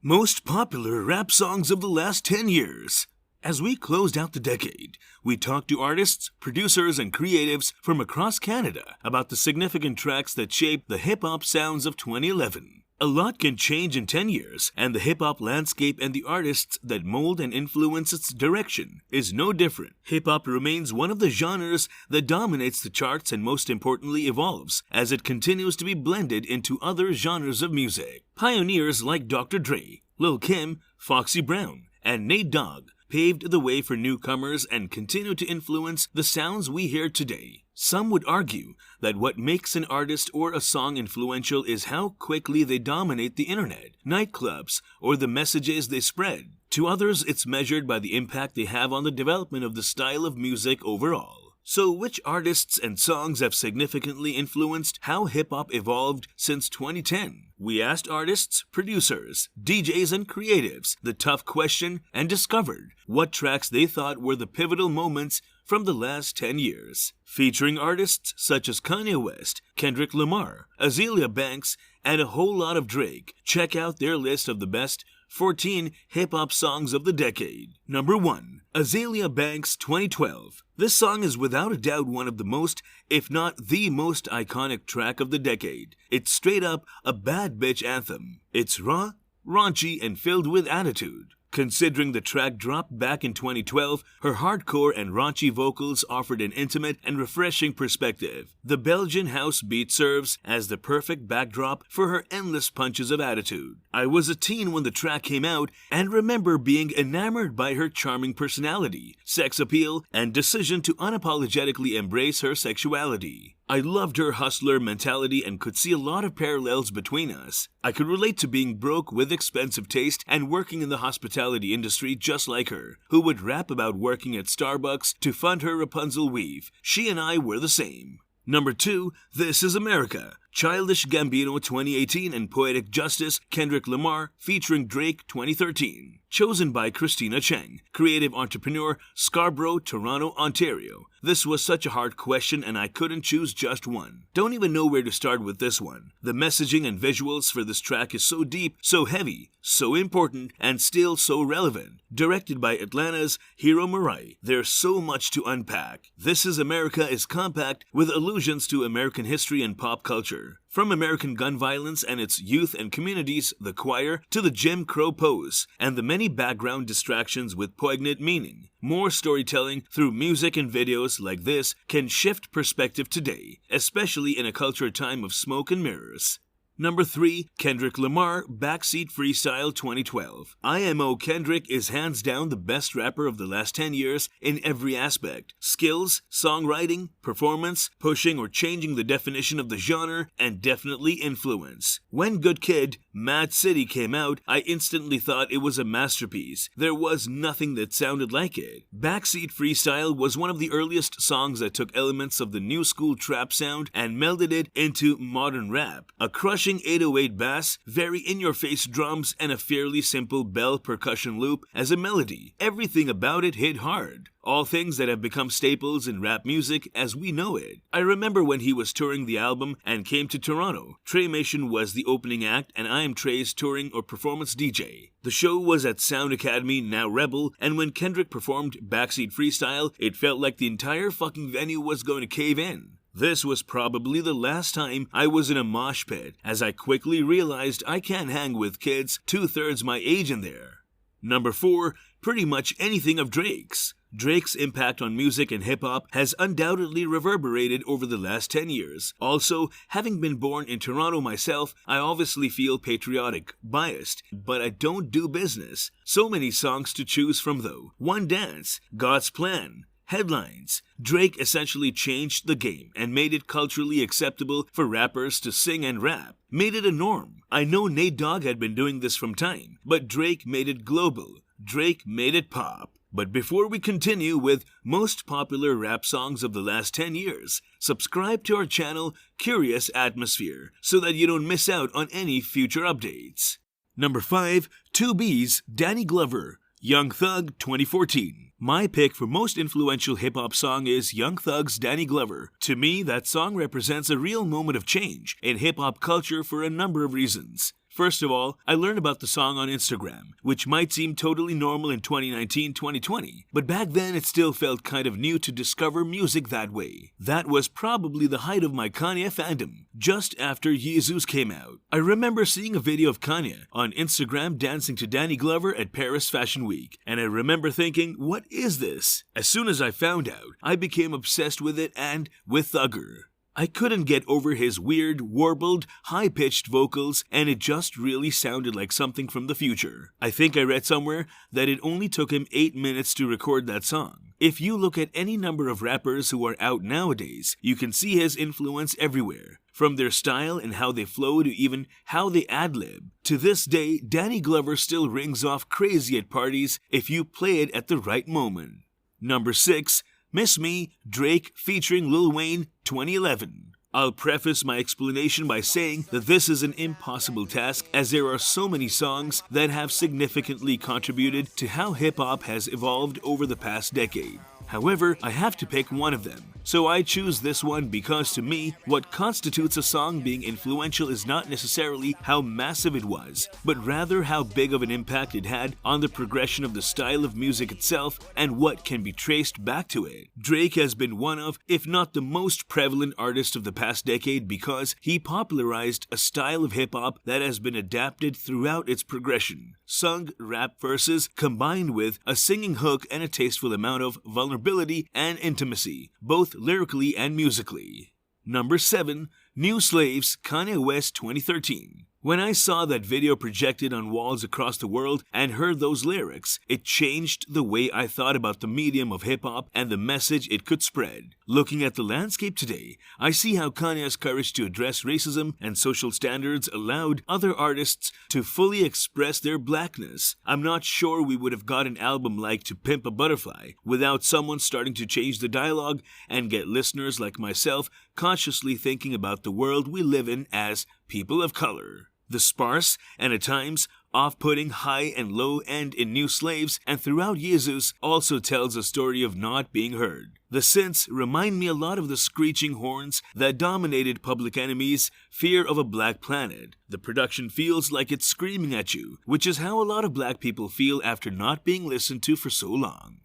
Most popular rap songs of the last 10 years. As we closed out the decade, we talked to artists, producers, and creatives from across Canada about the significant tracks that shaped the hip-hop sounds of 2011. A lot can change in 10 years, and the hip-hop landscape and the artists that mold and influence its direction is no different. Hip-hop remains one of the genres that dominates the charts and most importantly evolves as it continues to be blended into other genres of music. Pioneers like Dr. Dre, Lil Kim, Foxy Brown, and Nate Dogg paved the way for newcomers and continue to influence the sounds we hear today. Some would argue that what makes an artist or a song influential is how quickly they dominate the internet, nightclubs, or the messages they spread. To others, it's measured by the impact they have on the development of the style of music overall. So which artists and songs have significantly influenced how hip-hop evolved since 2010? We asked artists, producers, DJs, and creatives the tough question and discovered what tracks they thought were the pivotal moments from the last 10 years. Featuring artists such as Kanye West, Kendrick Lamar, Azealia Banks, and a whole lot of Drake. Check out their list of the best 14 hip-hop songs of the decade. Number 1. Azealia Banks 2012. This song is without a doubt one of the most, if not the most iconic track of the decade. It's straight up a bad bitch anthem. It's raw, raunchy, and filled with attitude. Considering the track dropped back in 2012, her hardcore and raunchy vocals offered an intimate and refreshing perspective. The Belgian house beat serves as the perfect backdrop for her endless punches of attitude. I was a teen when the track came out and remember being enamored by her charming personality, sex appeal, and decision to unapologetically embrace her sexuality. I loved her hustler mentality and could see a lot of parallels between us. I could relate to being broke with expensive taste and working in the hospitality industry just like her, who would rap about working at Starbucks to fund her Rapunzel weave. She and I were the same. Number 2, This Is America. Childish Gambino 2018 and Poetic Justice, Kendrick Lamar featuring Drake 2013. Chosen by Christina Cheng, creative entrepreneur, Scarborough, Toronto, Ontario. This was such a hard question and I couldn't choose just one. Don't even know where to start with this one. The messaging and visuals for this track is so deep, so heavy, so important, and still so relevant. Directed by Atlanta's Hiro Murai, there's so much to unpack. This Is America is compact with allusions to American history and pop culture. From American gun violence and its youth and communities, the choir, to the Jim Crow pose, and the many background distractions with poignant meaning. More storytelling through music and videos like this can shift perspective today, especially in a culture time of smoke and mirrors. Number 3, Kendrick Lamar, Backseat Freestyle 2012. IMO Kendrick is hands down the best rapper of the last 10 years in every aspect. Skills, songwriting, performance, pushing or changing the definition of the genre, and definitely influence. When Good Kid, Mad City came out, I instantly thought it was a masterpiece. There was nothing that sounded like it. Backseat Freestyle was one of the earliest songs that took elements of the new school trap sound and melded it into modern rap. A crushing 808 bass, very in-your-face drums, and a fairly simple bell percussion loop as a melody. Everything about it hit hard. All things that have become staples in rap music as we know it. I remember when he was touring the album and came to Toronto. Trey Mason was the opening act and I am Trey's touring or performance DJ. The show was at Sound Academy, now Rebel, and when Kendrick performed Backseat Freestyle, it felt like the entire fucking venue was going to cave in. This was probably the last time I was in a mosh pit, as I quickly realized I can't hang with kids 2/3 my age in there. Number 4, Pretty Much Anything of Drake's. Drake's impact on music and hip-hop has undoubtedly reverberated over the last 10 years. Also, having been born in Toronto myself, I obviously feel patriotic, biased, but I don't do business. So many songs to choose from though. One Dance, God's Plan, Headlines. Drake essentially changed the game and made it culturally acceptable for rappers to sing and rap. Made it a norm. I know Nate Dogg had been doing this from time, but Drake made it global. Drake made it pop. But before we continue with most popular rap songs of the last 10 years, subscribe to our channel Curious Atmosphere so that you don't miss out on any future updates. Number 5, 2B's Danny Glover, Young Thug 2014. My pick for most influential hip-hop song is Young Thug's Danny Glover. To me, that song represents a real moment of change in hip-hop culture for a number of reasons. First of all, I learned about the song on Instagram, which might seem totally normal in 2019-2020, but back then it still felt kind of new to discover music that way. That was probably the height of my Kanye fandom, just after Jesus came out. I remember seeing a video of Kanye on Instagram dancing to Danny Glover at Paris Fashion Week, and I remember thinking, what is this? As soon as I found out, I became obsessed with it and with Thugger. I couldn't get over his weird, warbled, high-pitched vocals, and it just really sounded like something from the future. I think I read somewhere that it only took him 8 minutes to record that song. If you look at any number of rappers who are out nowadays, you can see his influence everywhere. From their style and how they flow to even how they ad-lib. To this day, Danny Glover still rings off crazy at parties if you play it at the right moment. Number 6. Miss Me, Drake featuring Lil Wayne, 2011. I'll preface my explanation by saying that this is an impossible task as there are so many songs that have significantly contributed to how hip-hop has evolved over the past decade. However, I have to pick one of them. So I choose this one because to me, what constitutes a song being influential is not necessarily how massive it was, but rather how big of an impact it had on the progression of the style of music itself and what can be traced back to it. Drake has been one of, if not the most prevalent artist of the past decade because he popularized a style of hip-hop that has been adapted throughout its progression. Sung rap verses combined with a singing hook and a tasteful amount of vulnerability and intimacy, both lyrically and musically. Number 7. New Slaves, Kanye West 2013. When I saw that video projected on walls across the world and heard those lyrics, it changed the way I thought about the medium of hip-hop and the message it could spread. Looking at the landscape today, I see how Kanye's courage to address racism and social standards allowed other artists to fully express their blackness. I'm not sure we would have got an album like To Pimp a Butterfly without someone starting to change the dialogue and get listeners like myself consciously thinking about the world we live in as people of color. The sparse and at times off-putting high and low end in New Slaves and throughout Jesus also tells a story of not being heard. The synths remind me a lot of the screeching horns that dominated Public Enemy's Fear of a Black Planet. The production feels like it's screaming at you, which is how a lot of black people feel after not being listened to for so long.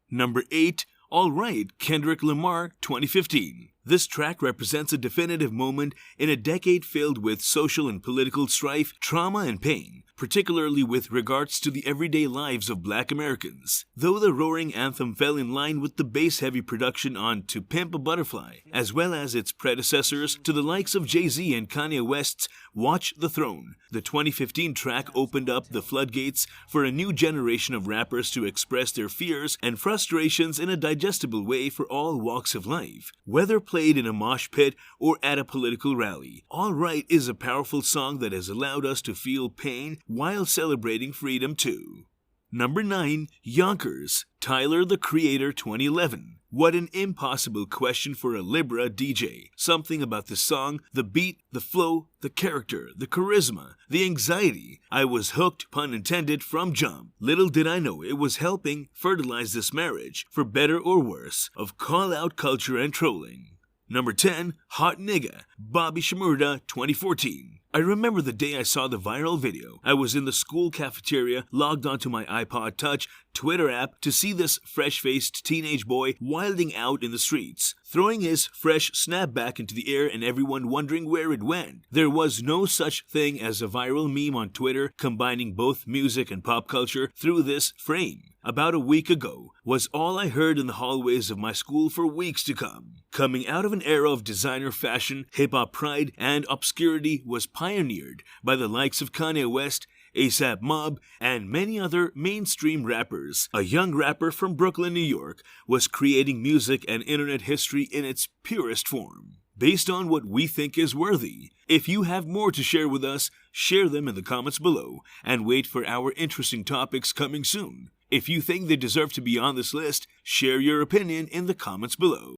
Number 8. Alright, Kendrick Lamar 2015. This track represents a definitive moment in a decade filled with social and political strife, trauma, and pain, particularly with regards to the everyday lives of black Americans. Though the roaring anthem fell in line with the bass-heavy production on To Pimp a Butterfly, as well as its predecessors to the likes of Jay-Z and Kanye West's Watch the Throne, the 2015 track opened up the floodgates for a new generation of rappers to express their fears and frustrations in a digestible way for all walks of life. Whether played in a mosh pit or at a political rally, Alright is a powerful song that has allowed us to feel pain while celebrating freedom too. Number 9. Yonkers, Tyler the Creator 2011. What an impossible question for a Libra DJ. Something about the song, the beat, the flow, the character, the charisma, the anxiety. I was hooked, pun intended, from jump. Little did I know it was helping fertilize this marriage, for better or worse, of call-out culture and trolling. Number 10. Hot Nigga, Bobby Shmurda 2014. I remember the day I saw the viral video. I was in the school cafeteria, logged onto my iPod Touch Twitter app to see this fresh-faced teenage boy wilding out in the streets, throwing his fresh snapback into the air and everyone wondering where it went. There was no such thing as a viral meme on Twitter combining both music and pop culture through this frame. About a week ago was all I heard in the hallways of my school for weeks to come. Coming out of an era of designer fashion, hip-hop pride, and obscurity was pioneered by the likes of Kanye West, A$AP Mob, and many other mainstream rappers. A young rapper from Brooklyn, New York, was creating music and internet history in its purest form, based on what we think is worthy. If you have more to share with us, share them in the comments below, and wait for our interesting topics coming soon. If you think they deserve to be on this list, share your opinion in the comments below.